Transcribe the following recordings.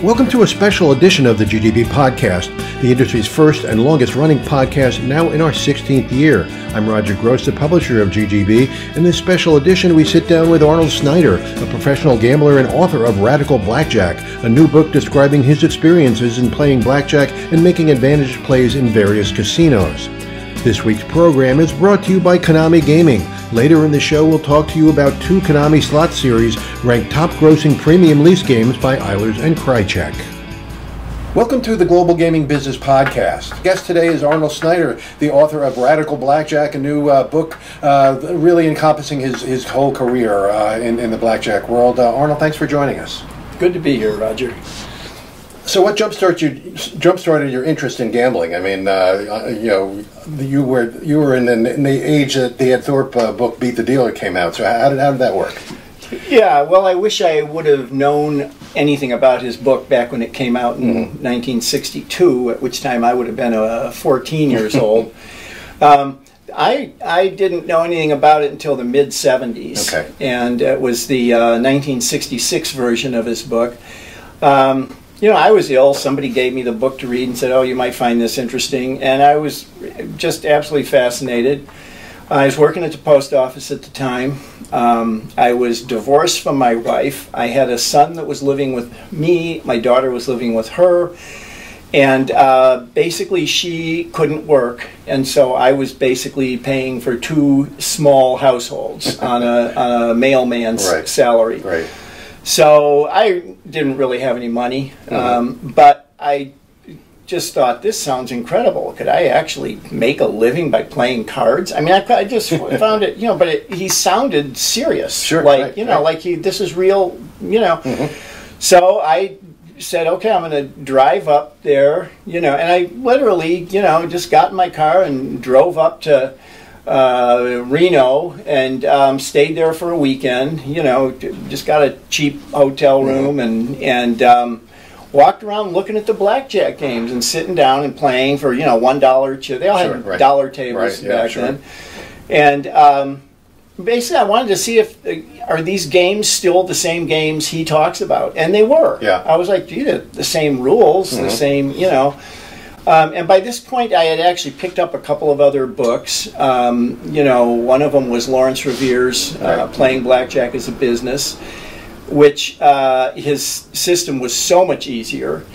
Welcome to a special edition of the GGB Podcast, the industry's first and longest running podcast, now in our 16th year. I'm Roger Gross, the publisher of GGB. In this special edition, we sit down with Arnold Snyder, a professional gambler and author of Radical Blackjack, a new book describing his experiences in playing blackjack and making advantage plays in various casinos. This week's program is brought to you by Konami Gaming. Later in the show, we'll talk to you about two Konami slot series ranked top-grossing premium lease games by Eilers and Krychek. Welcome to the Global Gaming Business Podcast. Guest today is Arnold Snyder, the author of Radical Blackjack, a new book really encompassing his whole career in the blackjack world. Arnold, thanks for joining us. Good to be here, Roger. So, what jump-started your interest in gambling? I mean, you were in the age that the Ed Thorpe book "Beat the Dealer" came out. So, how did that work? Yeah, well, I wish I would have known anything about his book back when it came out in 1962, at which time I would have been 14 years old. I didn't know anything about it until the mid-'70s, okay. And it was the 1966 version of his book. I was ill. Somebody gave me the book to read and said, "Oh, you might find this interesting." And I was just absolutely fascinated. I was working at the post office at the time. I was divorced from my wife. I had a son that was living with me. My daughter was living with her. And basically she couldn't work. And so I was basically paying for two small households on a mailman's salary. Right. So I didn't really have any money, but I just thought, this sounds incredible. Could I actually make a living by playing cards? I mean, I just found it, but he sounded serious. Sure. Like, like this is real, So I said, okay, I'm going to drive up there, and I literally, just got in my car and drove up to Reno and stayed there for a weekend. Just got a cheap hotel room and walked around looking at the blackjack games and sitting down and playing for $1 chip. They all had dollar tables back then. And basically, I wanted to see if are these games still the same games he talks about, and they were. Yeah. I was like, gee, the same rules, the same, and by this point, I had actually picked up a couple of other books. One of them was Lawrence Revere's Playing Blackjack as a Business, which his system was so much easier.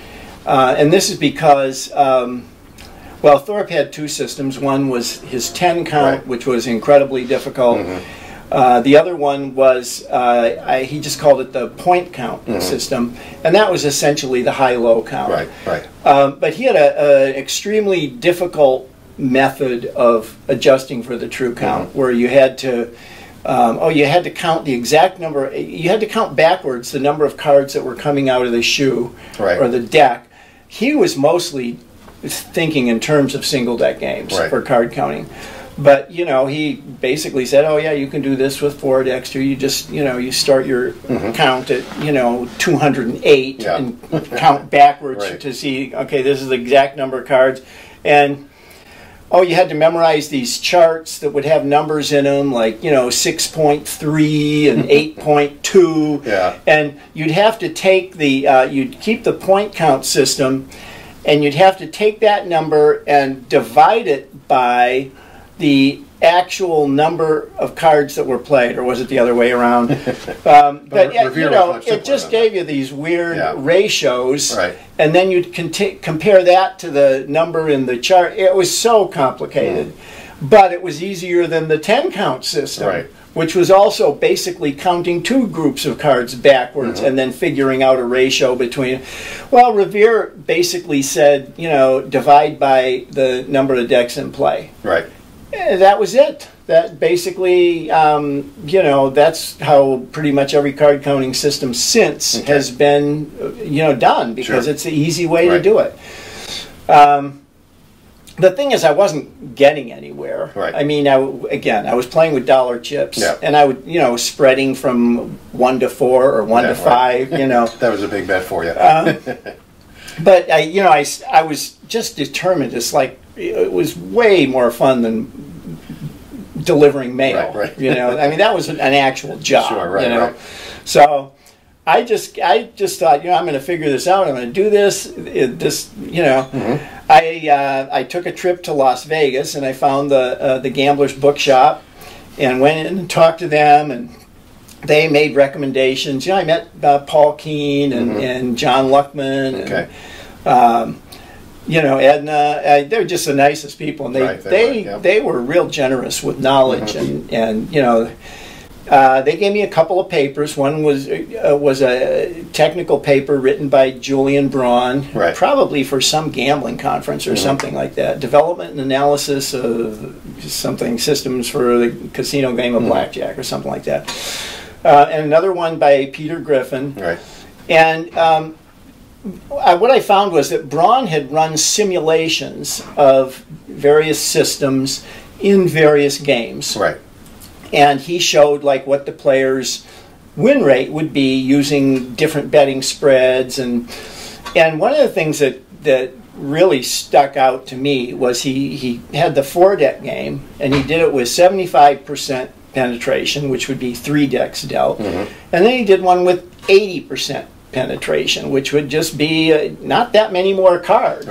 And this is because, Thorpe had two systems. One was his 10 count, which was incredibly difficult. The other one was, he just called it the point count system, and that was essentially the high-low count. But he had an extremely difficult method of adjusting for the true count, where you had to, you had to count the exact number. You had to count backwards the number of cards that were coming out of the shoe or the deck. He was mostly thinking in terms of single deck games for card counting. But, he basically said, oh, yeah, you can do this with 4 decks too. You just, you start your count at, 208 and count backwards to see, okay, this is the exact number of cards. And, you had to memorize these charts that would have numbers in them, like, 6.3 and 8.2. And you'd have to take you'd keep the point count system, and you'd have to take that number and divide it by the actual number of cards that were played, or was it the other way around? But it just gave you these weird ratios, and then you'd compare that to the number in the chart. It was so complicated, but it was easier than the 10 count system, which was also basically counting two groups of cards backwards and then figuring out a ratio between. Well, Revere basically said, divide by the number of decks in play. That was it. That basically, that's how pretty much every card counting system since has been, done, because it's the easy way to do it. The thing is, I wasn't getting anywhere. I mean, I was playing with dollar chips, and I would, spreading from 1 to 4 or 1 to 5. That was a big bet for you. But I was just determined. It's like it was way more fun than delivering mail. I mean, that was an actual job. So I just thought, I'm going to figure this out. I'm going to do this. I took a trip to Las Vegas, and I found the Gambler's Bookshop, and went in and talked to them, and they made recommendations. I met Paul Keene and John Luckman, and Edna. They're just the nicest people, and they were real generous with knowledge, and they gave me a couple of papers. One was a technical paper written by Julian Braun, probably for some gambling conference or something like that. Development and analysis of systems for the casino game of Blackjack or something like that. And another one by Peter Griffin. And what I found was that Braun had run simulations of various systems in various games. And he showed what the players' win rate would be using different betting spreads, and one of the things that really stuck out to me was he had the 4-deck game, and he did it with 75% penetration, which would be 3 decks dealt, and then he did one with 80% penetration, which would just be not that many more cards.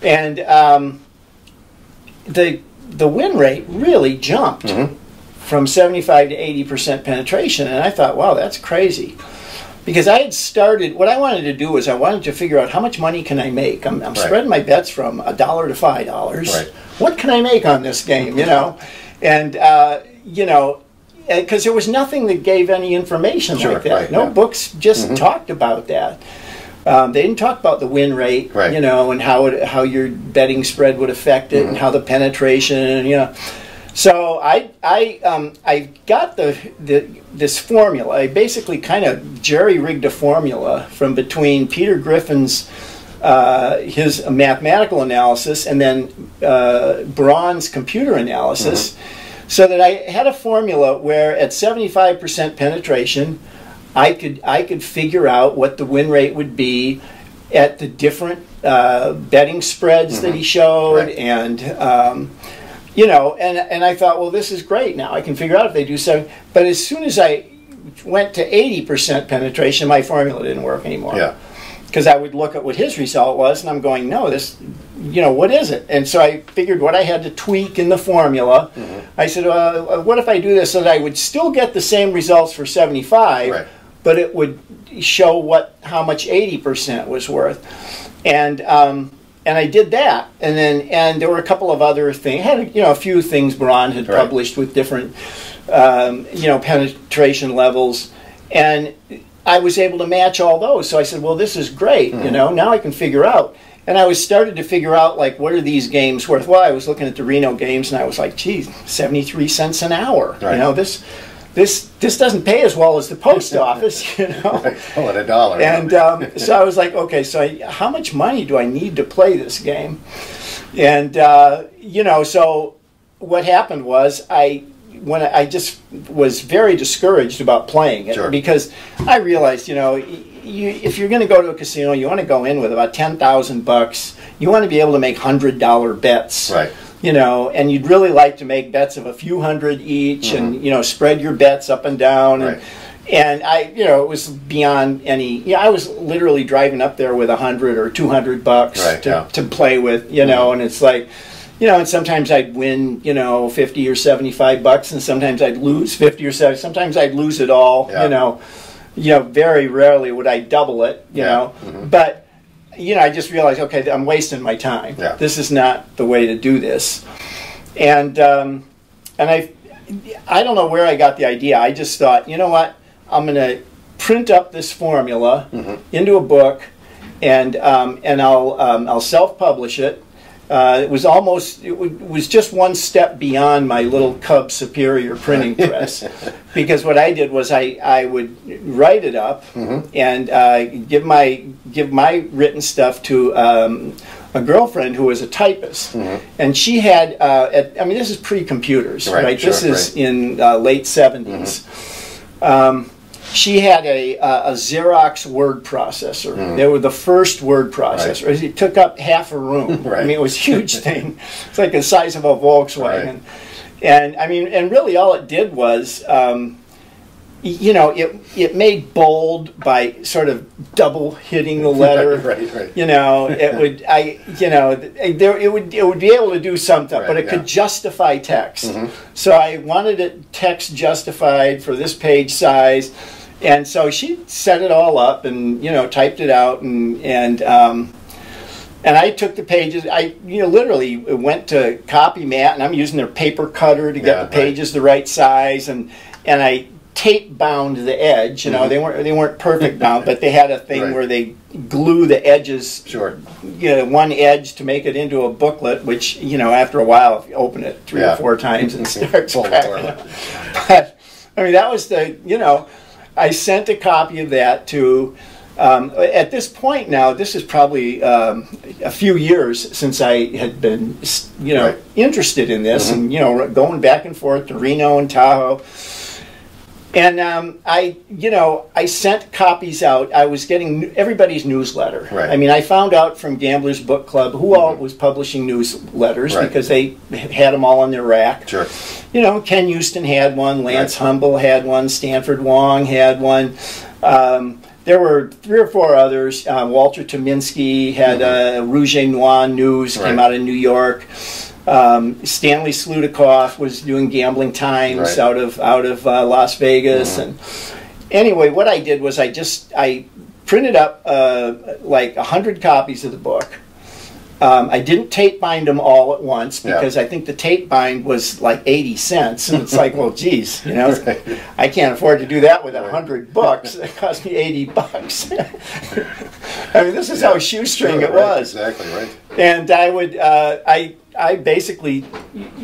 And the win rate really jumped. From 75 to 80% penetration, and I thought, wow, that's crazy. Because I had started, what I wanted to do was I wanted to figure out how much money can I make. I'm spreading my bets from $1 to $5. What can I make on this game, And, because there was nothing that gave any information like that. No books just talked about that. They didn't talk about the win rate, and how your betting spread would affect it, and how the penetration, So I got this formula. I basically kind of jerry-rigged a formula from between Peter Griffin's his mathematical analysis and then Braun's computer analysis, so that I had a formula where at 75% penetration, I could figure out what the win rate would be at the different betting spreads that he showed, and and I thought, well, this is great. Now I can figure out if they do 7. But as soon as I went to 80% penetration, my formula didn't work anymore. Because I would look at what his result was, and I'm going, no, this, what is it? And so I figured what I had to tweak in the formula. I said, what if I do this so that I would still get the same results for 75, but it would show how much 80% was worth. And I did that, and there were a couple of other things. I had a few things Braun had published with different penetration levels, and I was able to match all those. So I said, well, this is great. Now I can figure out. And I started to figure out what are these games worth? Well, I was looking at the Reno games, and I was like, geez, 73 cents an hour. This doesn't pay as well as the post office, Call it $1. And so I was like, okay, so how much money do I need to play this game? And so what happened was I just was very discouraged about playing it, because I realized, if you're going to go to a casino, you want to go in with about $10,000. You want to be able to make $100 bets. And you'd really like to make bets of a few hundred each, and spread your bets up and down, and I, it was beyond any. I was literally driving up there with $100 or $200 to play with, and it's like, and sometimes I'd win, 50 or $75, and sometimes I'd lose 50 or 70. Sometimes I'd lose it all, Very rarely would I double it, but. I just realized, okay, I'm wasting my time. This is not the way to do this. And I don't know where I got the idea. I just thought, you know what? I'm going to print up this formula into a book, and I'll self-publish it. It was just one step beyond my little Cub Superior printing press, because what I did was I would write it up and give my written stuff to a girlfriend who was a typist, and she had this is pre-computers, right? This is in late 70s. She had a Xerox word processor. They were the first word processor. It took up half a room. I mean, it was a huge thing. It's like the size of a Volkswagen. And really all it did was, you know, it made bold by sort of double hitting the letter. Right. You know, it would it would be able to do something, but it could justify text. So I wanted it text justified for this page size, and so she set it all up and, you know, typed it out, and I took the pages. I literally went to CopyMat, and I'm using their paper cutter to get the pages the right size, and I tape bound the edge. You know, they weren't perfect bound, but they had a thing where they glue the edges. Sure. You know, one edge to make it into a booklet, which, you know, after a while, if you open it 3 or 4 times and starts cracking up. But I mean, that was the, you know, I sent a copy of that to. At this point now, this is probably a few years since I had been, you know, interested in this, and, you know, going back and forth to Reno and Tahoe. And I sent copies out. I was getting everybody's newsletter. I mean, I found out from Gamblers Book Club who all was publishing newsletters because they had them all on their rack. Sure. You know, Ken Houston had one, Lance Humble had one, Stanford Wong had one. There were 3 or 4 others. Walter Tominski had Rouge et Noir News, came out of New York. Stanley Sludikoff was doing Gambling Times out of Las Vegas. And anyway, what I did was I printed up like 100 copies of the book. I didn't tape bind them all at once because I think the tape bind was like 80 cents, and it's like, well, geez, you know, I can't afford to do that with 100 books. It cost me $80. I mean, this is how shoestring it was. Exactly right. And I would, I basically,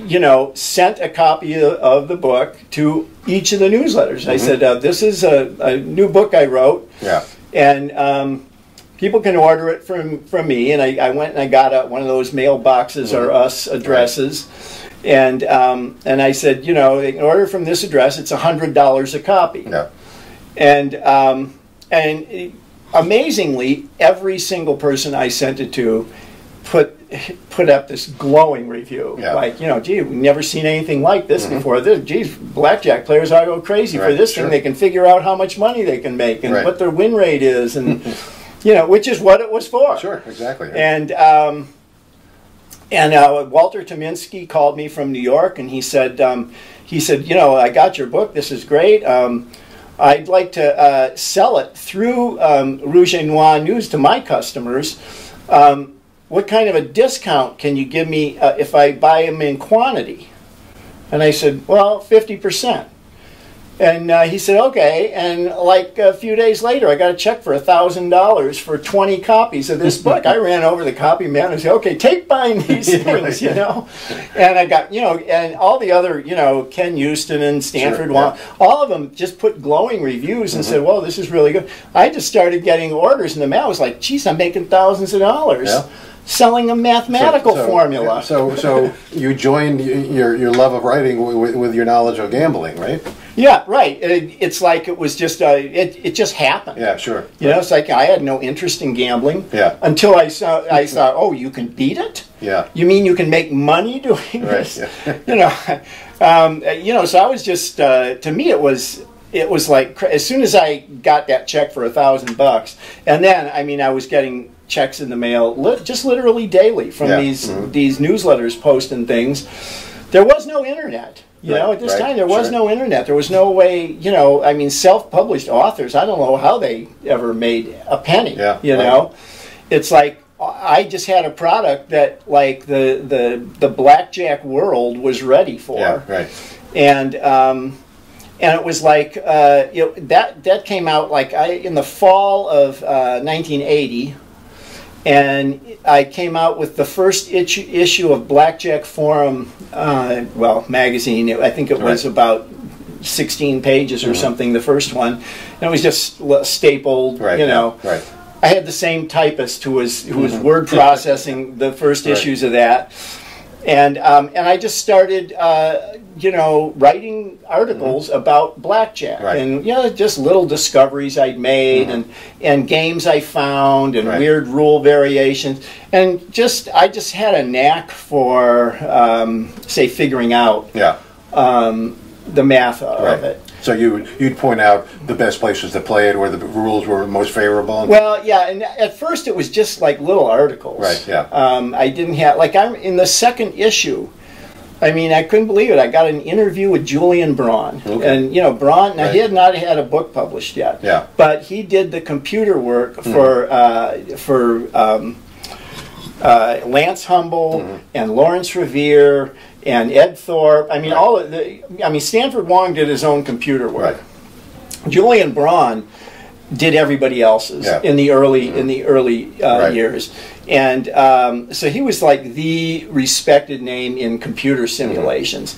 you know, sent a copy of the book to each of the newsletters. I said, this is a new book I wrote. And people can order it from me, and I went and I got one of those mailboxes or us addresses, and I said, you know, they can order from this address. It's $100 a copy. And amazingly, every single person I sent it to put up this glowing review, like, you know, gee, we've never seen anything like this before. Geez, blackjack players ought to go crazy for this thing. They can figure out how much money they can make and what their win rate is, and you know, which is what it was for. Sure, exactly. And Walter Tominski called me from New York, and he said, you know, I got your book. This is great. I'd like to sell it through Rouge et Noir News to my customers. What kind of a discount can you give me if I buy them in quantity? And I said, well, 50%. And he said, okay. And like a few days later, I got a check for $1,000 for 20 copies of this book. I ran over to the copy man and said, okay, tape bind these things, you know. And I got, you know, and all the other, you know, Ken Houston and Stanford Wong, all of them just put glowing reviews and said, well, this is really good. I just started getting orders in the mail. I was like, geez, I'm making thousands of dollars. Selling a mathematical formula. So you joined your love of writing with your knowledge of gambling, right? Yeah, right. It's like it was just it just happened. Yeah, sure. You know, it's like I had no interest in gambling. Yeah. Until I thought, oh, you can beat it. Yeah. You mean you can make money doing this? Yeah. You know, so I was just to me it was like as soon as I got that check for $1,000, and then I mean I was getting checks in the mail just literally daily from these newsletters posting things. There was no internet. You know, at this time there was no internet. There was no way, you know, I mean, self-published authors, I don't know how they ever made a penny, you know. It's like I just had a product that like the blackjack world was ready for. And it was like you know, that came out like in the fall of 1980. And I came out with the first issue of Blackjack Forum, magazine. I think it was about 16 pages or something, the first one. And it was just stapled, you know. I had the same typist who was word processing the first issues of that. And I just started, you know, writing articles about blackjack, and you know, just little discoveries I'd made, and games I found, and weird rule variations, and I just had a knack for, say, figuring out the math of it. So you'd point out the best places to play it, where the rules were most favorable. Well, yeah, and at first it was just like little articles. Right. Yeah. I didn't have I'm in the second issue. I mean, I couldn't believe it. I got an interview with Julian Braun, and Braun. Now he had not had a book published yet. Yeah. But he did the computer work for Lance Humble and Lawrence Revere and Ed Thorpe. I mean, all of the. I mean, Stanford Wong did his own computer work. Right. Julian Braun did everybody else's in the early years, and so he was like the respected name in computer simulations.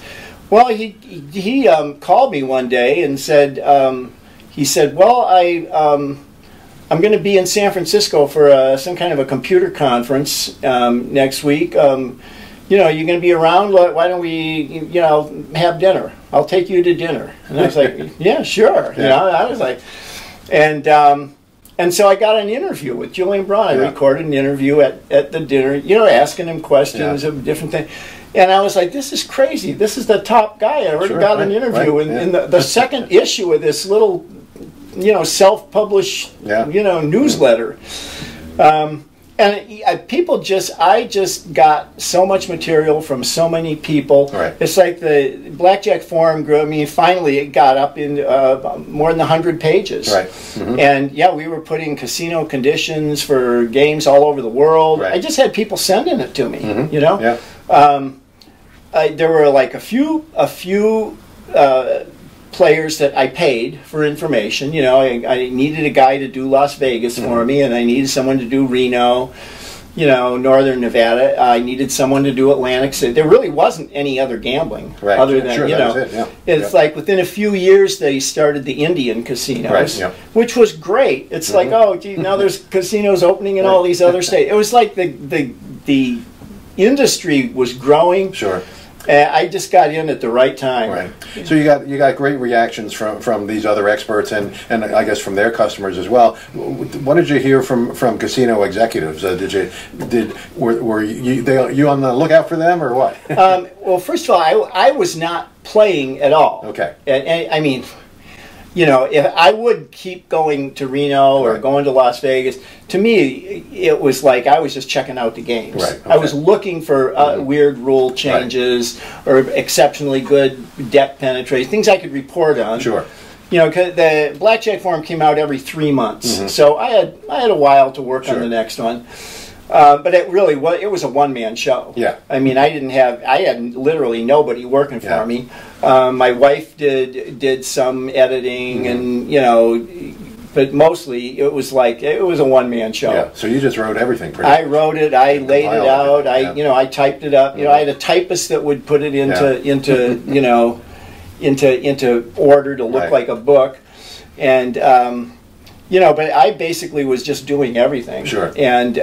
Well, he called me one day and said well, I'm going to be in San Francisco for some kind of a computer conference next week. You're going to be around. Why don't we, have dinner? I'll take you to dinner. And I was like, yeah, sure. I was like, and so I got an interview with Julian Braun. I recorded an interview at the dinner, asking him questions of different things. And I was like, this is crazy. This is the top guy. I already got an interview in the second issue of this little, self-published, newsletter. And I just got so much material from so many people. Right. It's like the Blackjack forum grew. I mean, finally it got up in more than 100 pages. Right. And we were putting casino conditions for games all over the world. Right. I just had people sending it to me. There were like a few players that I paid for information. I needed a guy to do Las Vegas for me, and I needed someone to do Reno, Northern Nevada. I needed someone to do Atlantic City. There really wasn't any other gambling other than, it's like within a few years they started the Indian casinos, which was great. It's like, oh, gee, now there's casinos opening in all these other states. It was like the industry was growing. Sure. I just got in at the right time. Right. So you got great reactions from these other experts and I guess from their customers as well. What did you hear from casino executives? Were you on the lookout for them or what? Well, first of all, I was not playing at all. Okay. And I mean, if I would keep going to Reno or going to Las Vegas, to me, it was like I was just checking out the games. Right. Okay. I was looking for weird rule changes or exceptionally good deck penetration, things I could report on. Sure. 'Cause the Blackjack forum came out every 3 months, so I had a while to work on the next one. But it was a one-man show. Yeah. I mean, I had literally nobody working for me. My wife did some editing and, but mostly it was a one-man show. Yeah. So you just wrote everything I wrote it, I laid it out, I typed it up. I had a typist that would put it into order to look like a book. And but I basically was just doing everything. Sure. And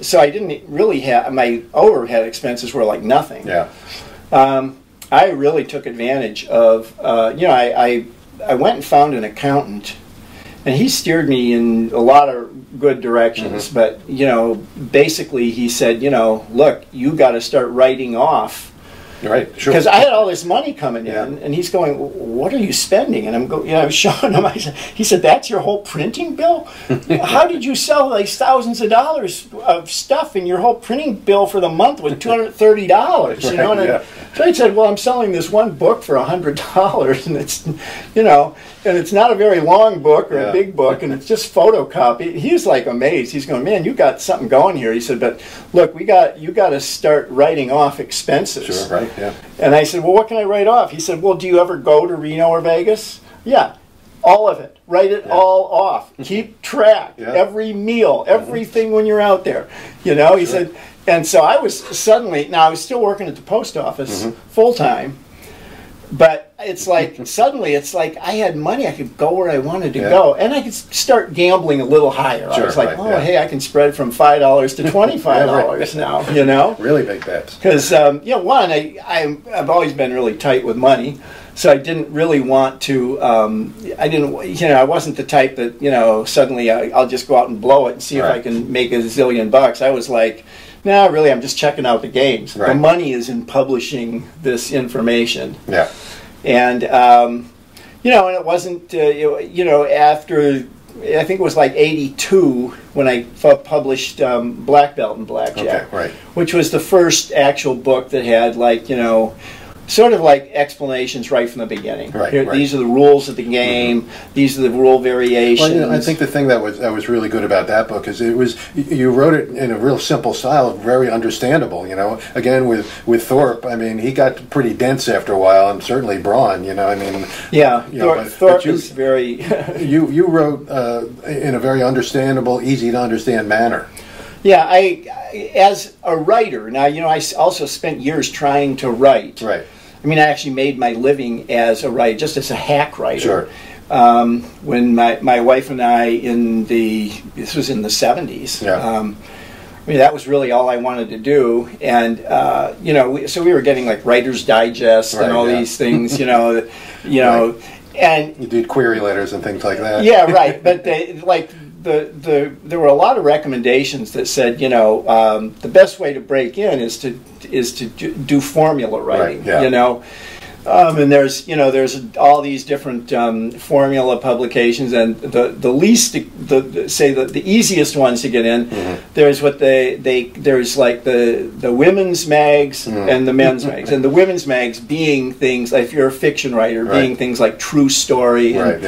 so I didn't really have, my overhead expenses were like nothing. Yeah. I really took advantage of, I went and found an accountant, and he steered me in a lot of good directions. But, basically he said, look, you got to start writing off. Right, sure. Because I had all this money coming in, and he's going, "What are you spending?" And I'm showing him. He said, "That's your whole printing bill? How did you sell like thousands of dollars of stuff, and your whole printing bill for the month was $230?" So I said, "Well, I'm selling this one book for $100, and it's, and it's not a very long book or a big book, and it's just photocopied." He was like amazed. He's going, "Man, you got something going here." He said, "But look, you got to start writing off expenses." Sure, right. Yeah. And I said, "Well, what can I write off?" He said, "Well, do you ever go to Reno or Vegas?" "Yeah, all of it. Write it all off. Keep track. Every meal, everything when you're out there." He said, and so I was I was still working at the post office full time, but it's like suddenly it's like I had money. I could go where I wanted to go, and I could start gambling a little higher. I was like, hey, I can spread from $5 to $25 now. Really big bets. Because one, I've always been really tight with money, so I didn't really want to. I wasn't the type that suddenly I'll just go out and blow it and see if I can make a zillion bucks. I was like, no, really, I'm just checking out the games. The money is in publishing this information. Yeah. And And it wasn't, after, I think it was like 82 when I published Black Belt and Blackjack, Okay, right. which was the first actual book that had sort of like explanations right from the beginning. Right, Here, right. These are the rules of the game. These are the rule variations. Well, I think the thing that was really good about that book is you wrote it in a real simple style, very understandable. Again with Thorpe, I mean, he got pretty dense after a while, and certainly Braun. Yeah, Thorpe is very. you wrote in a very understandable, easy to understand manner. Yeah, as a writer, now, I also spent years trying to write. Right. I mean, I actually made my living as a writer, just as a hack writer. Sure. When my wife and I, this was in the 70s. Yeah. That was really all I wanted to do. And, so we were getting like Writer's Digest and all these things, Right. And you did query letters and things like that. Yeah, right. But there were a lot of recommendations that said, the best way to break in is to do formula writing. Right, yeah. And there's all these different formula publications, and the easiest ones to get in. Mm-hmm. There's there's like the women's mags and the men's mags, and the women's mags being things like, if you're a fiction writer, being things like True Story, and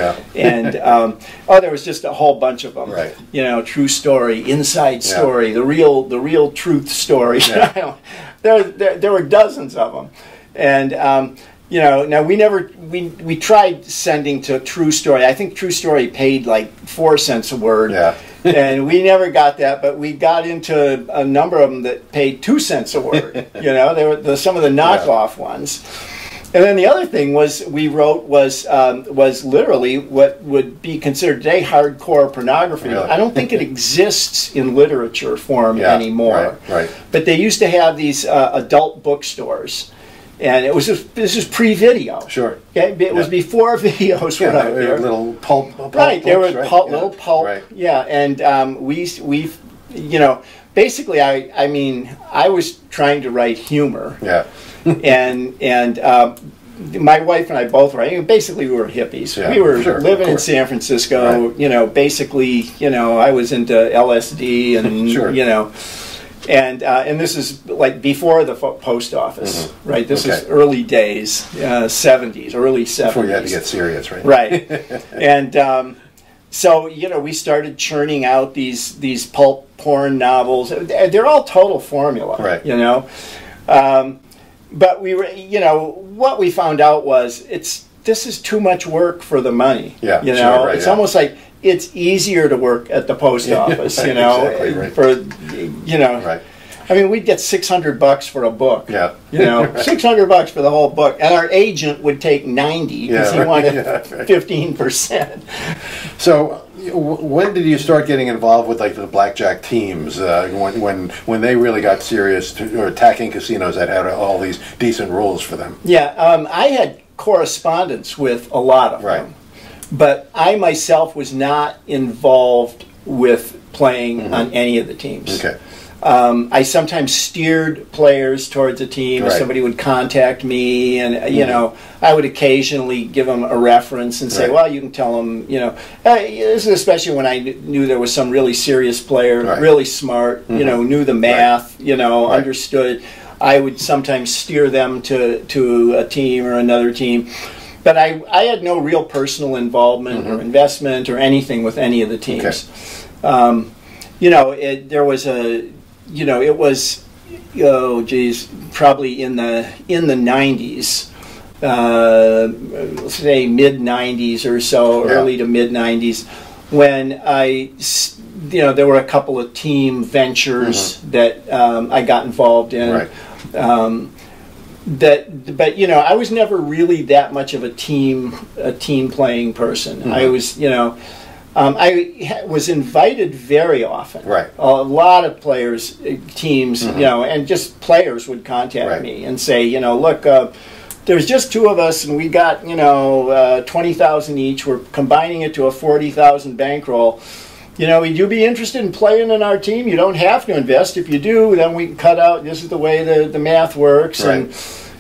there was just a whole bunch of them. Right. True Story, Inside Story, the real truth story. Yeah. There were dozens of them, and. Now we tried sending to True Story. I think True Story paid like 4 cents a word. Yeah. And we never got that, but we got into a number of them that paid 2 cents a word. They were some of the knockoff ones. And then the other thing we wrote was literally what would be considered today hardcore pornography. Really? I don't think it exists in literature form anymore. Right. But they used to have these adult bookstores. And this is pre-video. Sure. Okay? It was before videos were out there. Little pulp right. Books, There were right? little pulp. Right. Yeah. And we've basically I was trying to write humor. Yeah. and my wife and I both were. Basically, we were hippies. Yeah, we were sure, living in San Francisco. Right. Basically, I was into LSD and sure. And this is like before the post office, right? This is Okay. early days, 70s, early 70s. Before you had to get serious, right? Right. And so, we started churning out these pulp porn novels. They're all total formula, right? But we were, what we found out was this is too much work for the money. Yeah, sure, right, it's almost like it's easier to work at the post office, exactly, right. for, Right. I mean, we'd get $600 for a book. Yeah. $600 for the whole book, and our agent would take 90 because he wanted 15%. So, when did you start getting involved with like the blackjack teams? When they really got serious or attacking casinos that had all these decent rules for them? Yeah, I had correspondence with a lot of them, but I myself was not involved with playing on any of the teams. Okay. I sometimes steered players towards a team. Right. Somebody would contact me, and I would occasionally give them a reference and say, "Well, you can tell them." This is especially when I knew there was some really serious player, really smart. Knew the math. Understood. I would sometimes steer them to a team or another team. But I had no real personal involvement or investment or anything with any of the teams. Okay. There was it was, probably in the 90s, let's say mid 90s or so, early to mid 90s, when there were a couple of team ventures that I got involved in. Right. But I was never really that much of a team playing person. I was, I was invited very often. Right. A lot of players, teams, and just players would contact me and say, look, there's just two of us, and we got, 20,000 each. We're combining it to a 40,000 bankroll. Would you be interested in playing in our team? You don't have to invest. If you do, then we can cut out. This is the way the math works. Right.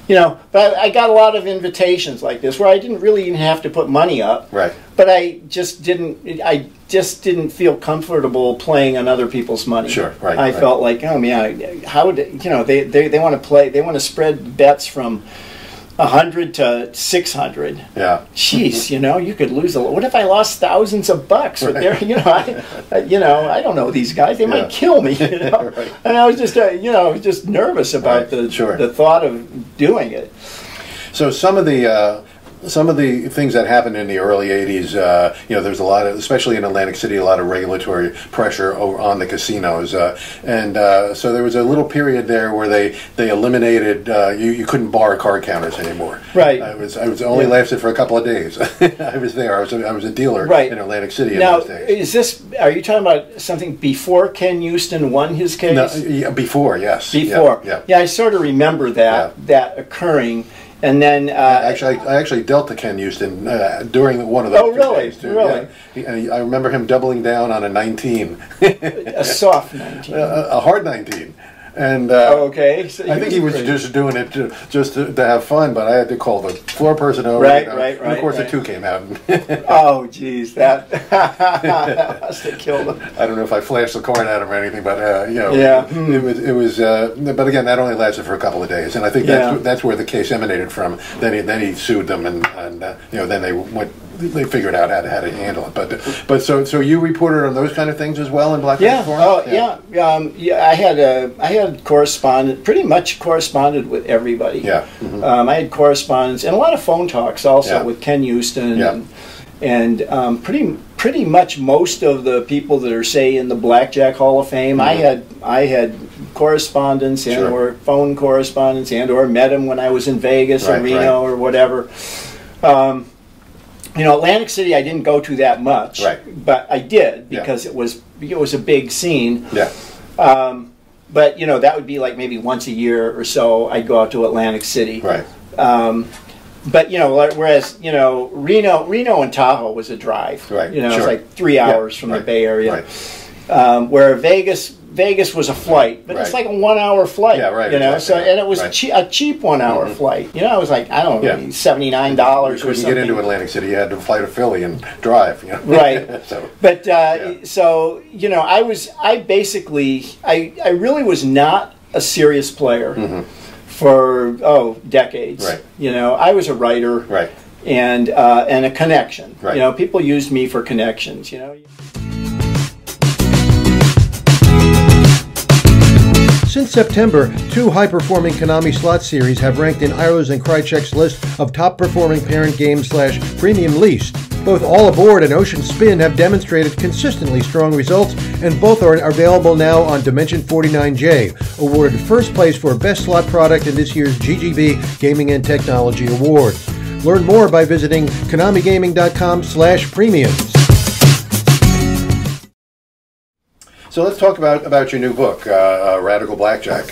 But I got a lot of invitations like this where I didn't really even have to put money up. Right. But I just didn't feel comfortable playing on other people's money. Sure. Right. I felt like, oh man, how would they want to play? They want to spread bets from 100 to 600. Yeah. Jeez, you could lose a lot. What if I lost thousands of bucks? Right. I don't know these guys. They might kill me. Right. And I was just nervous about the thought of doing it. So some of the things that happened in the early 80s, there's a lot of, especially in Atlantic City, a lot of regulatory pressure on the casinos. So there was a little period there where they eliminated, you couldn't bar card counters anymore. Right. I was only lasted for a couple of days. I was there. I was a dealer in Atlantic City in those days. Are you talking about something before Ken Houston won his case? No, before, yes. Before. Yeah, I sort of remember that occurring. And then I actually dealt to Ken Houston during one of those. Oh, really? Days too. Really? Yeah. I remember him doubling down on a 19. A soft 19. A hard 19. And okay. So I think he was just doing it just to have fun, but I had to call the floor person over. Right. And of course, the 2 came out. Oh, geez, that must have killed him. I don't know if I flashed the card at him or anything, but it was. But again, that only lasted for a couple of days, and I think that's where the case emanated from. Then he sued them, and then they went. They figured out how to handle it, but so you reported on those kind of things as well in Blackjack Forum? I had pretty much corresponded with everybody. Yeah, I had correspondence and a lot of phone talks also with Ken Houston and pretty much most of the people that are say in the Blackjack Hall of Fame. I had correspondence or phone correspondence or met him when I was in Vegas or Reno or whatever. Atlantic City I didn't go to that much, but I did because it was a big scene. Yeah. But that would be like maybe once a year or so I'd go out to Atlantic City. Right. But whereas Reno and Tahoe was a drive. Right. It was like 3 hours from the Bay Area. Right. Where Vegas was a flight, but it's like a 1 hour flight. Yeah, right. Exactly. So and it was a cheap 1 hour flight. It was like $79 or something. You couldn't get into Atlantic City. You had to fly to Philly and drive. Right. But I really was not a serious player for decades. Right. I was a writer. Right. And a connection. Right. People used me for connections. Since September, 2 high-performing Konami slot series have ranked in Ilo's and Krychek's list of top-performing parent games / premium leased. Both All Aboard and Ocean Spin have demonstrated consistently strong results, and both are available now on Dimension 49J, awarded first place for Best Slot Product in this year's GGB Gaming and Technology Awards. Learn more by visiting KonamiGaming.com/premiums. So let's talk about your new book, Radical Blackjack.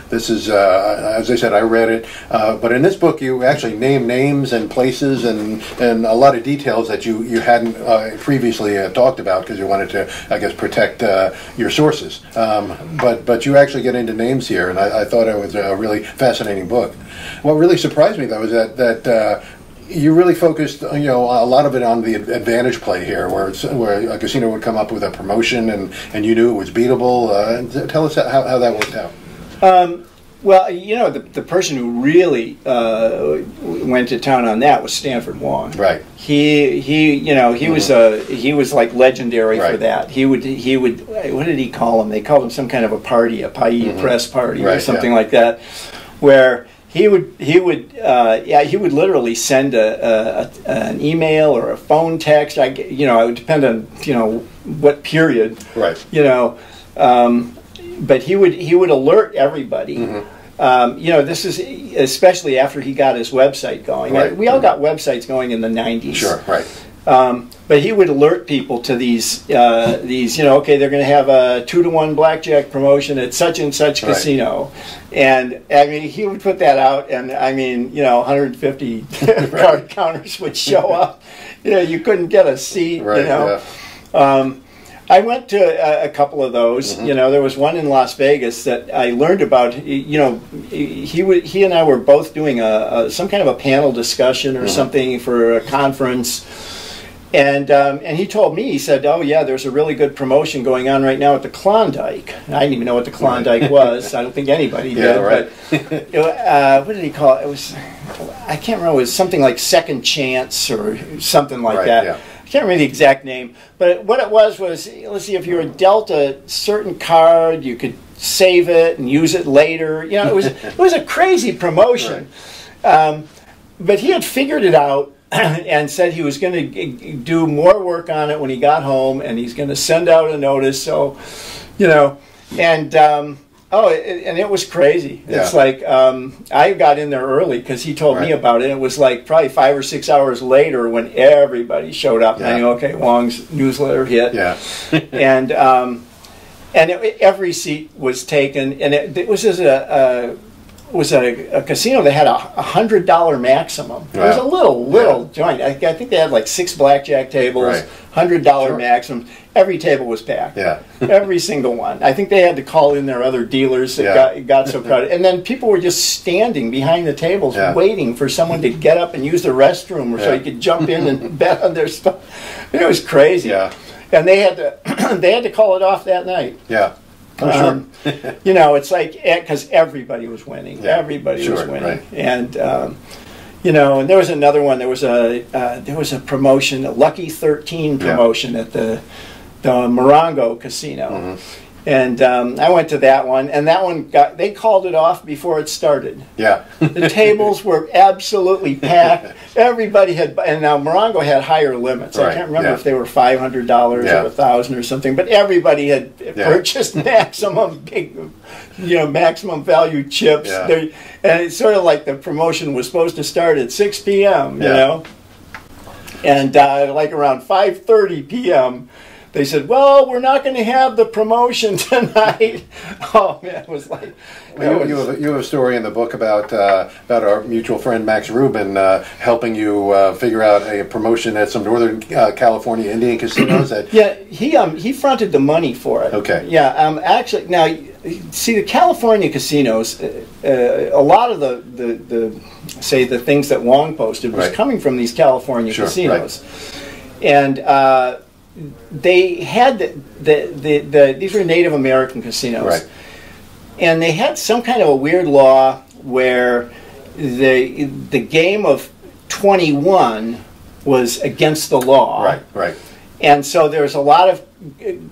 This is, as I said, I read it, but in this book you actually name names and places and a lot of details that you hadn't previously talked about because you wanted to, I guess, protect your sources. But you actually get into names here, and I thought it was a really fascinating book. What really surprised me, though, is that you really focused, a lot of it on the advantage play here, where a casino would come up with a promotion and you knew it was beatable. Tell us how that worked out. Well, the person who really went to town on that was Stanford Wong. Right. He was like legendary for that. He would what did he call him? They called him some kind of a party, a Pai press party or something like that, where he would literally send an email or a phone text. It would depend on what period. Right. But he would alert everybody. This is especially after he got his website going. Right. We all got websites going in the 90s. Sure. Right. But he would alert people to these okay, they're going to have a 2-to-1 blackjack promotion at such and such casino, and he would put that out, and 150 card counters would show up. You couldn't get a seat. Right. I went to a couple of those. You know, there was one in Las Vegas that I learned about. You know, he and I were both doing some kind of a panel discussion or something for a conference. And he told me, he said, "Oh yeah, there's a really good promotion going on right now at the Klondike." And I didn't even know what the Klondike was. I don't think anybody did. Right. But what did he call it? It was, I can't remember. It was something like Second Chance or something like that. Yeah. I can't remember the exact name. But what it was, let's see, if you were dealt a certain card, you could save it and use it later. You know, it was a crazy promotion. Right. But he had figured it out. And said he was going to do more work on it when he got home, and he's going to send out a notice. So, you know, and and it was crazy. Yeah. It's like I got in there early because he told me about it. It was like probably 5 or 6 hours later when everybody showed up. Yeah. And I knew, okay, Wong's newsletter hit. Yeah, and every seat was taken, and it was just a casino that had a $100 maximum. It was a little joint. I think they had like 6 blackjack tables, $100 maximum. Every table was packed. Yeah, every single one. I think they had to call in their other dealers that got so crowded. And then people were just standing behind the tables waiting for someone to get up and use the restroom, or so you could jump in and bet on their stuff. It was crazy. Yeah, and they had to call it off that night. Yeah. Sure. You know, it's like, because everybody was winning. Yeah, everybody was winning. Right. And, you know, and there was another one. There was a promotion, a Lucky 13 promotion at the Morongo Casino. And I went to that one, and that one they called it off before it started. Yeah. The tables were absolutely packed. Everybody had, and now Morongo had higher limits. I can't remember if they were $500 or $1,000 or something, but everybody had purchased maximum maximum value chips. And it's sort of like the promotion was supposed to start at 6 p.m., you know? And like around 5:30 p.m., they said, "Well, we're not going to have the promotion tonight." Oh man, it was like. Well, you have a story in the book about our mutual friend Max Rubin helping you figure out a promotion at some Northern California Indian casinos. He fronted the money for it. Okay. Yeah. Actually, now see the California casinos. A lot of the things that Wong posted was coming from these California casinos, and. They had these were Native American casinos, and they had some kind of a weird law where the game of 21 was against the law. Right. And so there's a lot of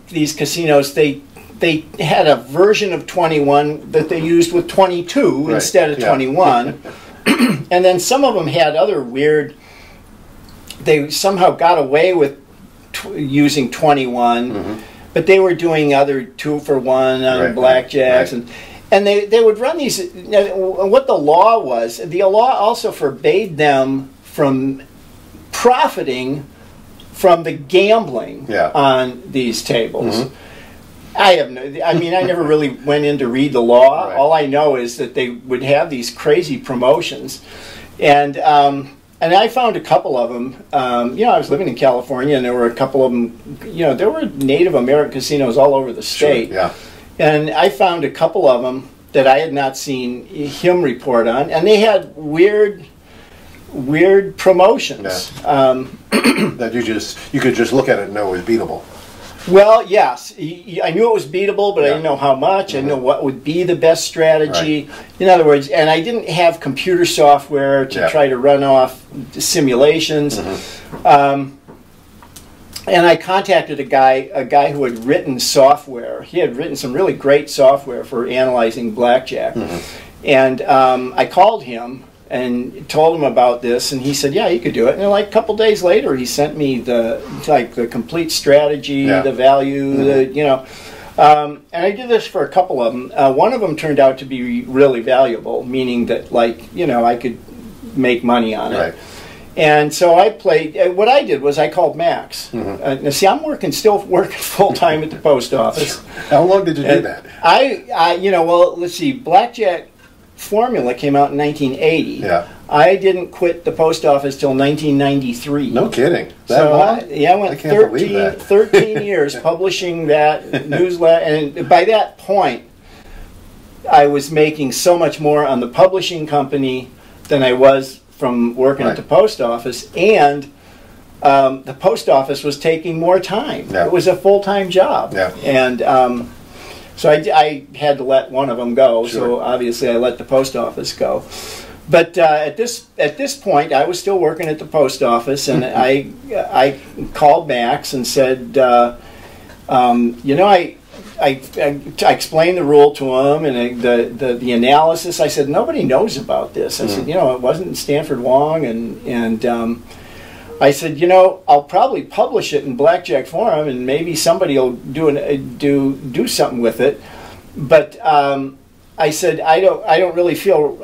these casinos. They had a version of 21 that they used with 22 instead of 21, and then some of them had other weird. They somehow got away with using 21, but they were doing other 2-for-1 on blackjacks, and they would run these. What the law was, the law also forbade them from profiting from the gambling on these tables. I never really went in to read the law. All I know is that they would have these crazy promotions, and I found a couple of them. I was living in California, and there were a couple of them. There were Native American casinos all over the state. Sure, and I found a couple of them that I had not seen him report on, and they had weird promotions. That you could just look at it and know it was beatable. Well, yes. I knew it was beatable, but I didn't know how much. I didn't know what would be the best strategy. In other words, and I didn't have computer software to try to run off simulations. And I contacted a guy who had written software. He had written some really great software for analyzing blackjack. And I called him and told him about this, and he said, "Yeah, you could do it." And like a couple days later, he sent me the complete strategy, the value, and I did this for a couple of them. One of them turned out to be really valuable, meaning that I could make money on it. And so I played. What I did was I called Max. Now, see, I'm still working full time at the post office. How long did you do that? Let's see, Blackjack Formula came out in 1980. I didn't quit the post office till 1993. No kidding. That long? I went 13 years publishing that newsletter, and by that point, I was making so much more on the publishing company than I was from working at the post office, and the post office was taking more time. It was a full-time job, and so I had to let one of them go. So obviously, I let the post office go. But at this point, I was still working at the post office, and I called Max and said, you know, I explained the rule to him and the analysis. I said, nobody knows about this. I said, you know, it wasn't Stanford Wong, and I said, you know, I'll probably publish it in Blackjack Forum, and maybe somebody will do something with it. But I said, I don't really feel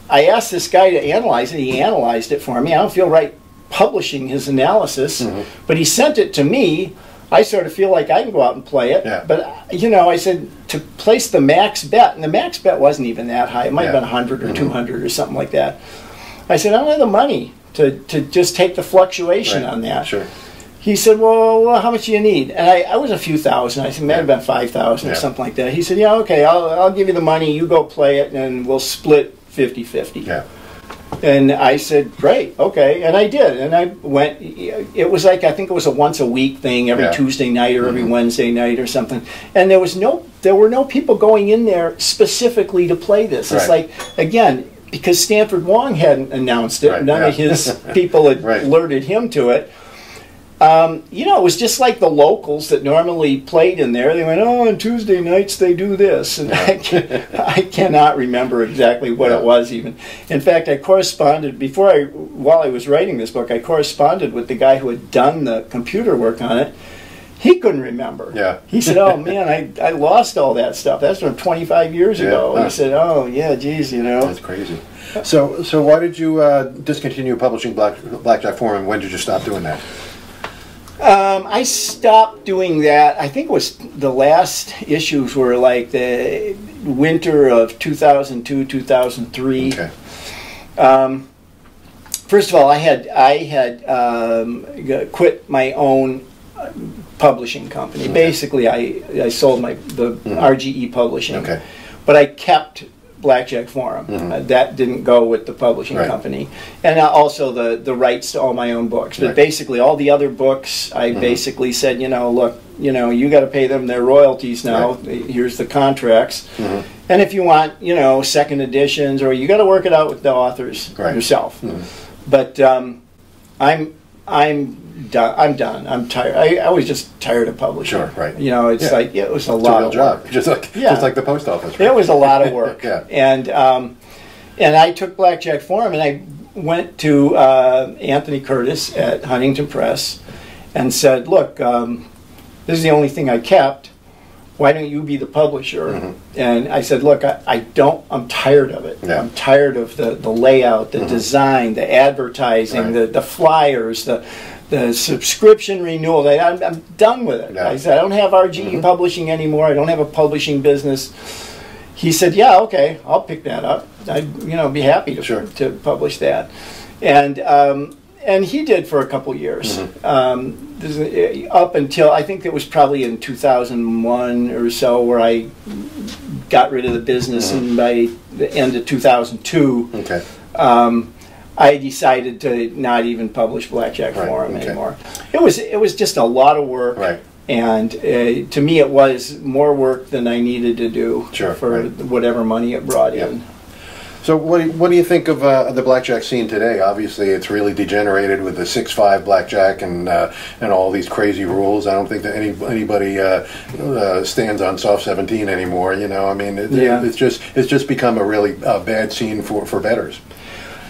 I asked this guy to analyze it. He analyzed it for me. I don't feel right publishing his analysis, but he sent it to me. I sort of feel like I can go out and play it. But, you know, I said to place the max bet, and the max bet wasn't even that high. It might have been 100 or 200 or something like that. I said, I don't have the money to just take the fluctuation on that. He said, well, how much do you need? And I was a few thousand. I said, it might have been 5,000 or something like that. He said, yeah, okay, I'll give you the money. You go play it, and we'll split 50-50. And I said, great, okay. And I did. And I went, it was like, I think it was a once a week thing, every Tuesday night or every Wednesday night or something. And there were no people going in there specifically to play this. It's like, again, because Stanford Wong hadn't announced it, none of his people had alerted him to it. You know, it was just like the locals that normally played in there. They went, oh, on Tuesday nights they do this. And I cannot remember exactly what it was even. In fact, I corresponded, while I was writing this book, I corresponded with the guy who had done the computer work on it. He couldn't remember. He said, oh, man, I lost all that stuff. That's from 25 years ago. And I said, oh, yeah, geez, you know. That's crazy. So why did you discontinue publishing Blackjack Forum? When did you stop doing that? I stopped doing that. I think it was the last issues were like the winter of 2002, 2003. First of all, I had quit my own publishing company. Basically, I sold the RGE publishing, but I kept Blackjack Forum. That didn't go with the publishing company, and also the rights to all my own books. But basically, all the other books, I basically said, you know, look, you know, you got to pay them their royalties now. Here's the contracts, and if you want, you know, second editions, or you got to work it out with the authors yourself. But I'm done. I'm tired. I was just tired of publishing. You know, it's like it was a lot of work. Just like the post office. It was a lot of work. And I took Blackjack Forum, and I went to Anthony Curtis at Huntington Press and said, look, this is the only thing I kept. Why don't you be the publisher? And I said, look, I'm tired of it. I'm tired of the layout, the design, the advertising, the flyers, the subscription renewal. I'm done with it. I said, I don't have RGE publishing anymore. I don't have a publishing business. He said, yeah, okay, I'll pick that up. I'd be happy to publish that. And he did for a couple years. Up until, I think it was probably in 2001 or so, where I got rid of the business, and by the end of 2002, I decided to not even publish Blackjack Forum anymore. It was just a lot of work, and to me it was more work than I needed to do for whatever money it brought in. So what do you think of the blackjack scene today? Obviously, it's really degenerated with the 6-5 blackjack and all these crazy rules. I don't think that anybody stands on soft 17 anymore. You know, I mean, it's just become a really bad scene for bettors.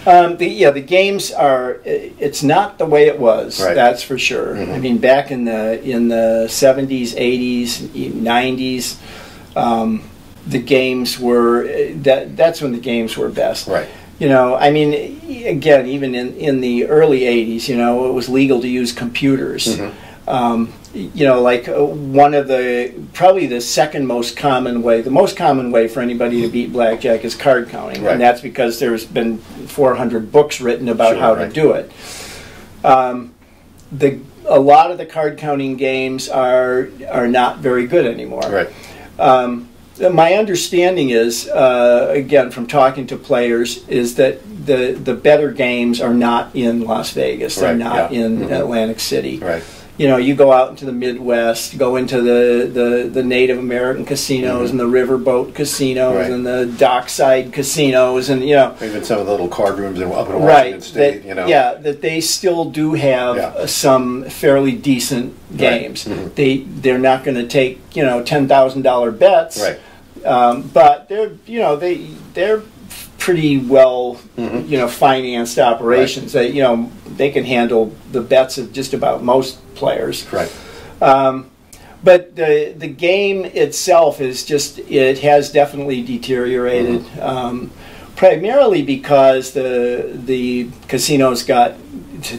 The games are. It's not the way it was. That's for sure. I mean, back in the 70s, 80s, 90s. The games were that's when the games were best. You know, I mean, again, even in the early 80s, you know, it was legal to use computers. You know, like one of probably the second most common way, the most common way for anybody to beat blackjack is card counting, and that's because there's been 400 books written about Sure, how right. to do it. A lot of the card counting games are not very good anymore. Right. My understanding is, again, from talking to players, is that the better games are not in Las Vegas. They're Right, not yeah. in Atlantic City. Right. You know, you go out into the Midwest, go into the Native American casinos and the riverboat casinos Right. and the dockside casinos, and you know, Even some of the little card rooms up in Washington right, State. that, yeah, that they still do have Yeah. some fairly decent games. Right. They're not going to take $10,000 bets, Right. but they're pretty well financed operations. Right. They can handle the bets of just about most players. Right. But the game itself it has definitely deteriorated, primarily because the casinos got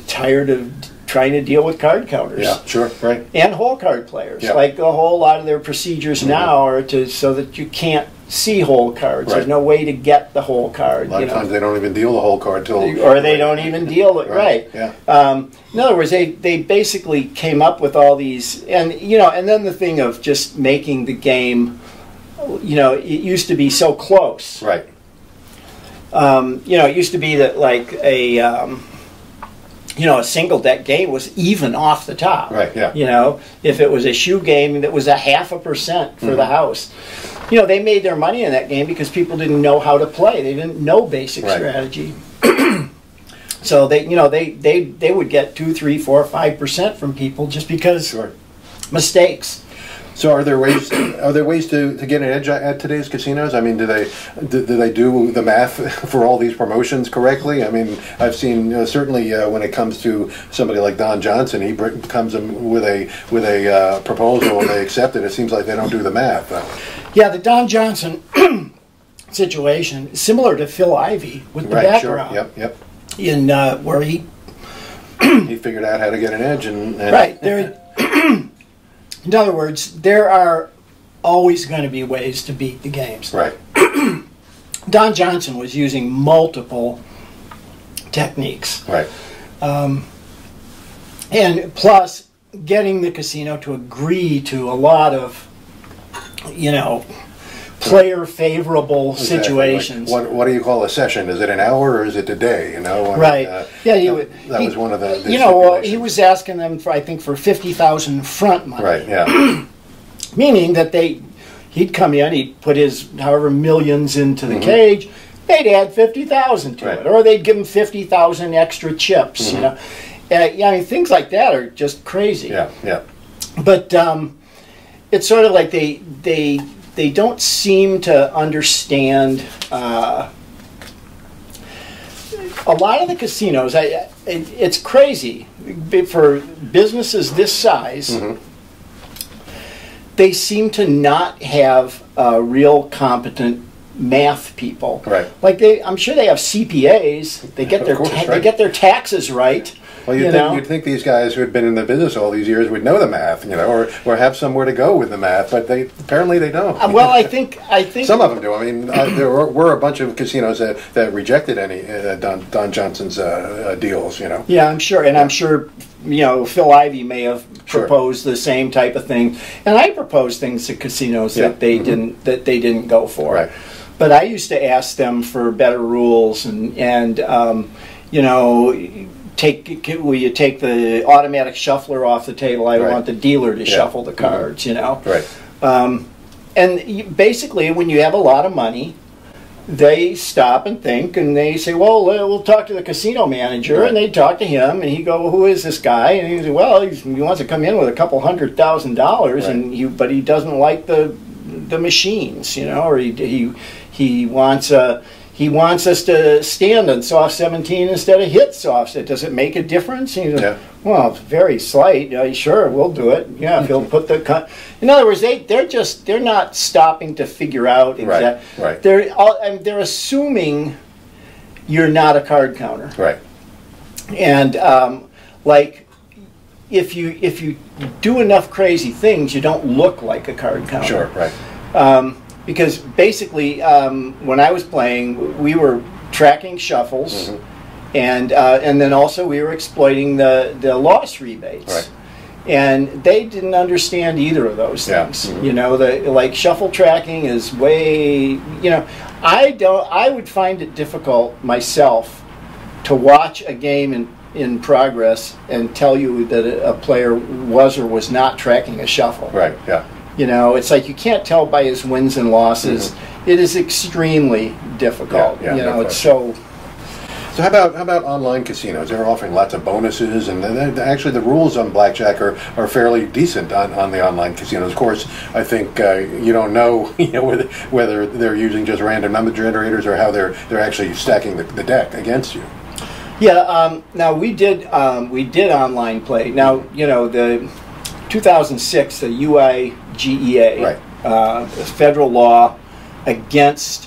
tired of trying to deal with card counters. Yeah. Sure. Right. And hole card players. Yeah. Like a whole lot of their procedures now are so that you can't see hole cards. Right. There's no way to get the hole card. A lot of times they don't even deal the whole card till, or they don't even deal it right. Yeah. In other words, they basically came up with all these, and then the thing of just making the game, it used to be so close. Right. It used to be that like a single deck game was even off the top. Right. Yeah. If it was a shoe game, that was a 0.5% for the house. They made their money in that game because people didn't know how to play. They didn't know basic strategy. So they would get 2, 3, 4, 5% from people just because mistakes. So are there ways to get an edge at today's casinos? I mean, do they do the math for all these promotions correctly? I mean, I've seen certainly when it comes to somebody like Don Johnson, he comes in with a proposal and they accept it. It seems like they don't do the math. Yeah, the Don Johnson situation is similar to Phil Ivey with the background. Sure. Yep. In where he figured out how to get an edge and right there. In other words, there are always going to be ways to beat the games. Right. Don Johnson was using multiple techniques. Right. And plus, getting the casino to agree to a lot of, player favorable situations. Like what do you call a session? Is it an hour or is it a day? Right. That was one of the he was asking them for, I think, for $50,000 front money. Right. Yeah. Meaning that he'd come in, he'd put his however millions into the cage, they'd add 50,000 to it, or they'd give him 50,000 extra chips. Things like that are just crazy. Yeah. Yeah. But it's sort of like they don't seem to understand a lot of the casinos. It's crazy for businesses this size. They seem to not have real competent math people. Right. Like I'm sure they have CPAs. They get they get their taxes right. Well, you'd think these guys who had been in the business all these years would know the math, or have somewhere to go with the math, but apparently they don't. Well, I think some of them do. I mean, there were a bunch of casinos that rejected any Don Johnson's deals. Yeah, I'm sure, and I'm sure Phil Ivey may have proposed the same type of thing, and I proposed things to casinos that they didn't go for. Right. But I used to ask them for better rules and will you take the automatic shuffler off the table? I want the dealer to shuffle the cards, Right. And basically, when you have a lot of money, they stop and think, and they say, well, we'll talk to the casino manager, and they talk to him, and he go, well, who is this guy? And he say, well, he wants to come in with a couple $100,000, and but he doesn't like the machines, or he wants us to stand on soft 17 instead of hit soft. Does it make a difference? And he's like, well, it's very slight. Sure, we'll do it. Yeah, if he'll put the in other words, they're not stopping to figure out exactly. Right. They're assuming you're not a card counter. Right. And if you do enough crazy things, you don't look like a card counter. Sure. Right. Because basically, when I was playing, we were tracking shuffles, and then also we were exploiting the loss rebates. Right. And they didn't understand either of those things. Yeah. You know, like shuffle tracking is way, you know, I would find it difficult myself to watch a game in progress and tell you that a player was or was not tracking a shuffle. Right, yeah. You know, it's like you can't tell by his wins and losses. It is extremely difficult. Yeah, you know, no it's so... So how about online casinos? They're offering lots of bonuses, and actually the rules on Blackjack are fairly decent on the online casinos. Of course, I think you don't know, whether they're using just random number generators or how they're actually stacking the deck against you. Yeah. Now we did online play. Now the 2006 the UIGEA, federal law against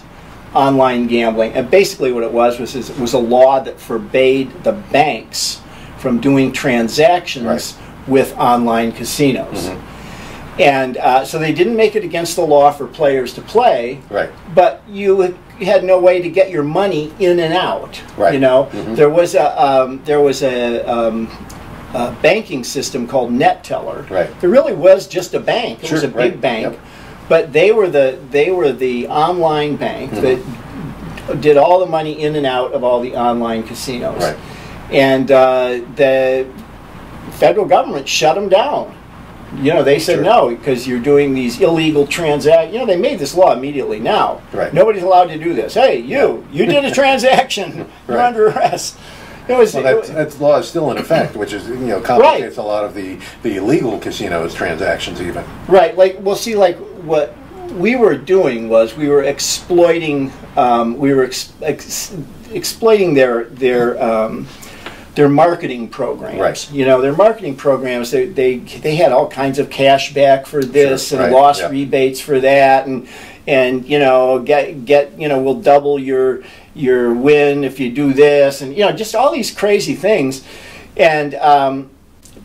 online gambling, and basically what it was a law that forbade the banks from doing transactions with online casinos. And so they didn't make it against the law for players to play, but you had no way to get your money in and out. You know, there was a banking system called NetTeller. There really was just a bank. It was a big bank. But they were the online bank that did all the money in and out of all the online casinos. And the federal government shut them down. You know, they said no, because you're doing these illegal transactions. You know, they made this law immediately now. Nobody's allowed to do this. Hey, you did a transaction. You're under arrest. That law is still in effect, which is complicates a lot of the illegal casinos transactions even. Like what we were doing was we were exploiting exploiting their marketing programs. You know, their marketing programs. They had all kinds of cash back for this and loss rebates for that, and we'll double your win if you do this, and just all these crazy things. And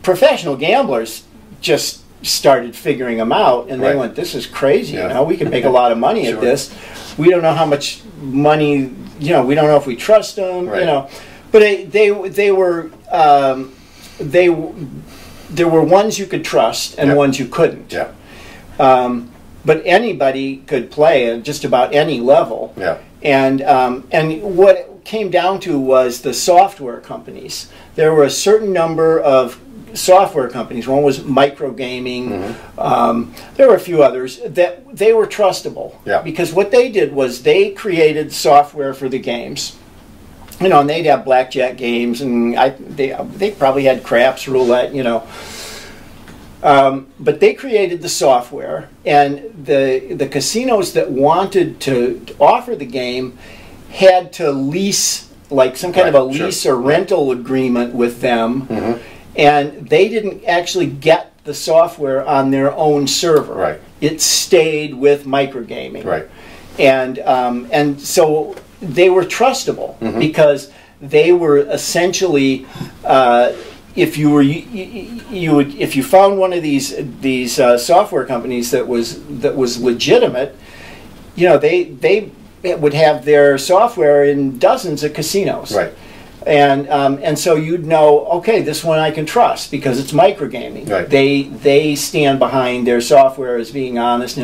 professional gamblers just started figuring them out, and they went, this is crazy. We can make a lot of money at this. We don't know how much money, we don't know if we trust them. But there were ones you could trust and ones you couldn't. But anybody could play at just about any level. And what it came down to was the software companies. There were a certain number of software companies. One was microgaming. There were a few others that they were trustable. Because what they did was they created software for the games. And they'd have blackjack games, and they probably had craps, roulette, but they created the software, and the casinos that wanted to offer the game had to lease, like some kind of a lease or rental agreement with them, and they didn't actually get the software on their own server. It stayed with microgaming. And so they were trustable because they were essentially, if you found one of these software companies that was legitimate, they would have their software in dozens of casinos. And so you'd know, okay, this one I can trust because it's microgaming. They stand behind their software as being honest.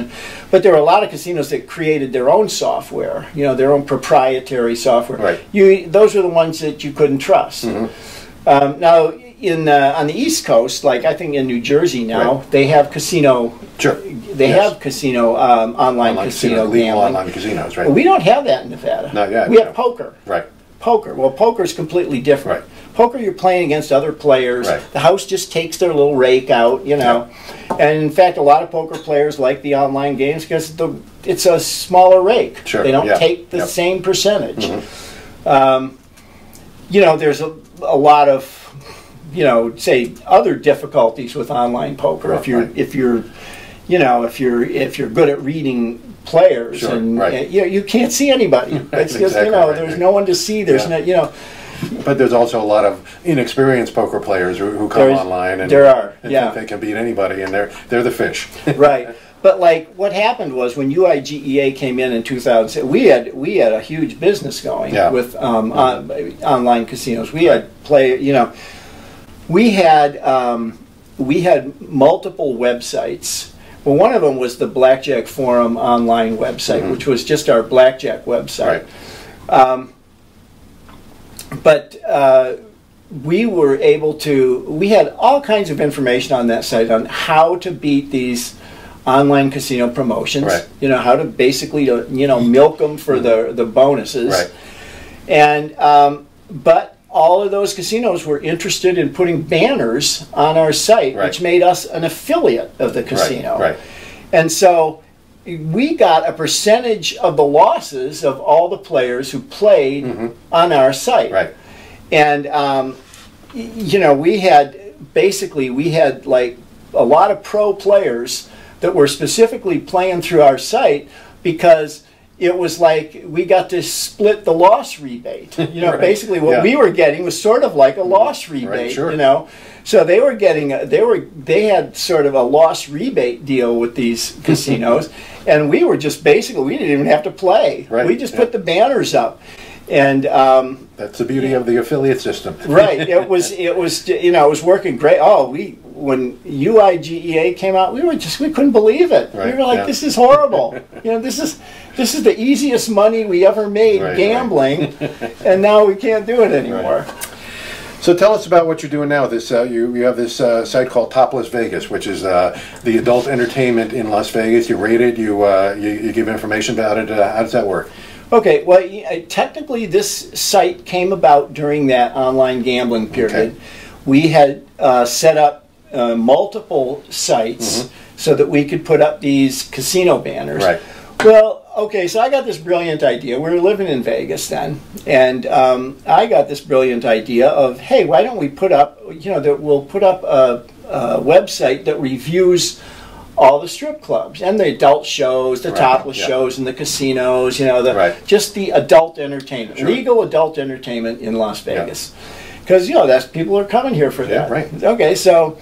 But there were a lot of casinos that created their own software, their own proprietary software. Those were the ones that you couldn't trust. Now, on the East Coast, like I think in New Jersey now, they have casino. They have casino online casino legal gambling. Online casinos, We don't have that in Nevada. Not yet. We have poker. Poker. Well, poker is completely different. Poker, you're playing against other players. The house just takes their little rake out, And in fact, a lot of poker players like the online games because it's a smaller rake. They don't take the same percentage. There's a lot of, say other difficulties with online poker. If you're good at reading players you can't see anybody. It's just there's no one to see. There's no But there's also a lot of inexperienced poker players who come online and there are think they can beat anybody, and they're the fish. But like what happened was when UIGEA came in 2000, we had a huge business going with online casinos. We had we had multiple websites. Well, one of them was the Blackjack Forum online website, which was just our Blackjack website. Right. But we were able to, we had all kinds of information on that site on how to beat these online casino promotions, right. How to basically, milk them for the bonuses. Right. And, but all of those casinos were interested in putting banners on our site, right. which made us an affiliate of the casino. Right. And so we got a percentage of the losses of all the players who played on our site. Right. And, we had like a lot of pro players that were specifically playing through our site because it was like we got to split the loss rebate. Right. Basically what we were getting was sort of like a loss rebate, right, sure. So they were getting, they had sort of a loss rebate deal with these casinos, and we were just basically, we didn't even have to play. Right. We just put the banners up. And that's the beauty of the affiliate system. Right. It was it was working great. When UIGEA came out, we couldn't believe it. Right. We were like, this is horrible. This is the easiest money we ever made gambling, and now we can't do it anymore. Right. So tell us about what you're doing now. This you have this site called Topless Vegas, which is the adult entertainment in Las Vegas. You rate it. You give information about it. How does that work? Okay, well, technically this site came about during that online gambling period. Okay. We had set up multiple sites so that we could put up these casino banners. Right. Well, okay, so I got this brilliant idea. We were living in Vegas then, and I got this brilliant idea of, hey, why don't we put up, we'll put up a website that reviews all the strip clubs and the adult shows, the topless shows, and the casinos. Just the adult entertainment, legal adult entertainment in Las Vegas, because that's people are coming here for that. Right. Okay, so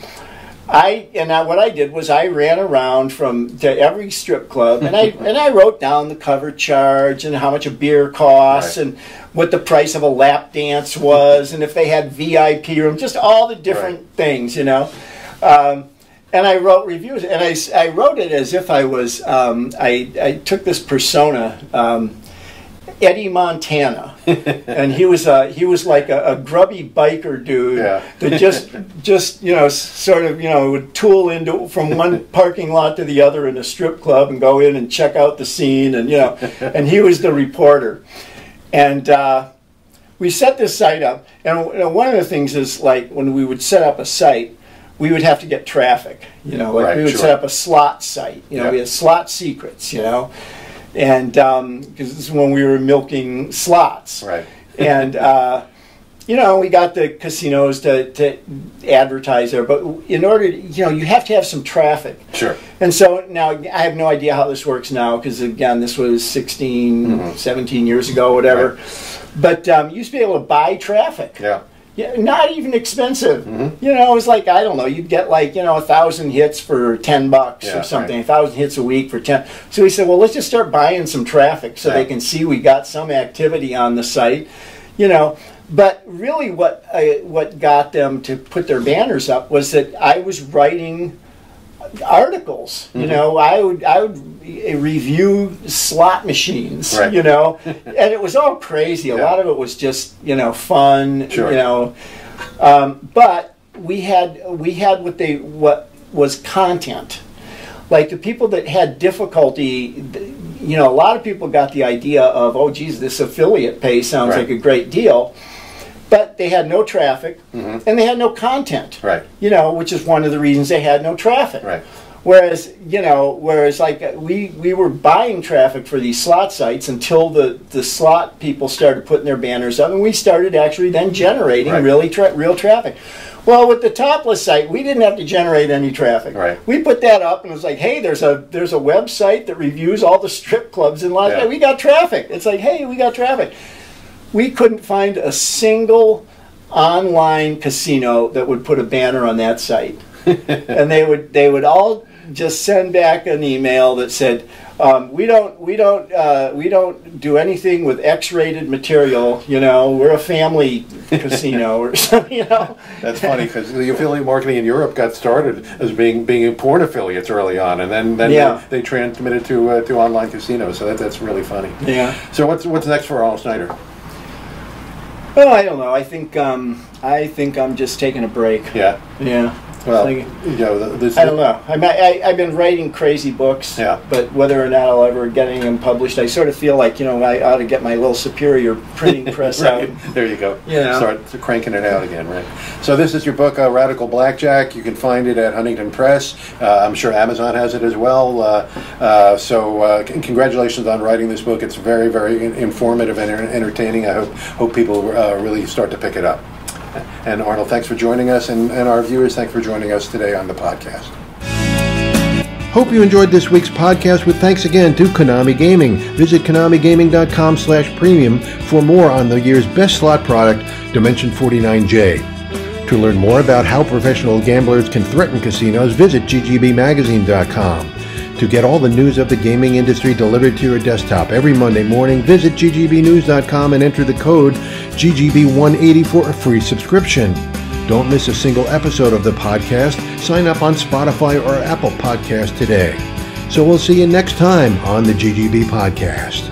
what I did was I ran around to every strip club and I wrote down the cover charge and how much a beer costs and what the price of a lap dance was and if they had VIP room, just all the different things, And I wrote reviews, and I wrote it as if I was, I took this persona, Eddie Montana, and he was like a grubby biker dude that just sort of would tool into from one parking lot to the other in a strip club and go in and check out the scene, and and he was the reporter, and we set this site up, and one of the things is like when we would set up a site, we would have to get traffic, we would set up a slot site, we had slot secrets, and because this is when we were milking slots, right? And we got the casinos to advertise there, but in order to, you have to have some traffic. Sure. And so now I have no idea how this works now because again, this was 16, 17 years ago, whatever. Right. But you used to be able to buy traffic. Yeah. Yeah, not even expensive. It was like, I don't know, you'd get like, 1,000 hits for $10 or something, 1,000 hits a week for 10. So we said, well, let's just start buying some traffic so they can see we got some activity on the site, But really what got them to put their banners up was that I was writing articles, I would review slot machines, and it was all crazy. A lot of it was just, fun, but we had what was content. Like the people that had difficulty, a lot of people got the idea of, oh, geez, this affiliate pay sounds like a great deal. But they had no traffic, and they had no content, which is one of the reasons they had no traffic. Right. Whereas like we were buying traffic for these slot sites until the slot people started putting their banners up, and we started actually then generating real traffic. Well, with the Topless site, we didn't have to generate any traffic. Right. We put that up, and it was like, hey, there's a website that reviews all the strip clubs in Las Vegas. We got traffic. It's like, hey, we got traffic. We couldn't find a single online casino that would put a banner on that site, and they would all just send back an email that said, we don't do anything with X-rated material. We're a family casino or something. That's funny because the affiliate marketing in Europe got started as being porn affiliates early on, and then they transmitted to online casinos. So that's really funny. Yeah. So what's next for Arnold Schneider? Well, I don't know. I think I'm just taking a break. Yeah. Yeah. Well, I don't know. I've been writing crazy books, but whether or not I'll ever get any of them published, I sort of feel like I ought to get my little superior printing press right. out. There you go. Start cranking it out again, right? So this is your book, Radical Blackjack. You can find it at Huntington Press. I'm sure Amazon has it as well. So congratulations on writing this book. It's very, very informative and entertaining. I hope people really start to pick it up. And Arnold, thanks for joining us, and our viewers, thanks for joining us today on the podcast. Hope you enjoyed this week's podcast with thanks again to Konami Gaming. Visit KonamiGaming.com/premium for more on the year's best slot product, Dimension 49J. To learn more about how professional gamblers can threaten casinos, visit GGBmagazine.com. To get all the news of the gaming industry delivered to your desktop every Monday morning, visit ggbnews.com and enter the code GGB180 for a free subscription. Don't miss a single episode of the podcast. Sign up on Spotify or Apple Podcasts today. So we'll see you next time on the GGB Podcast.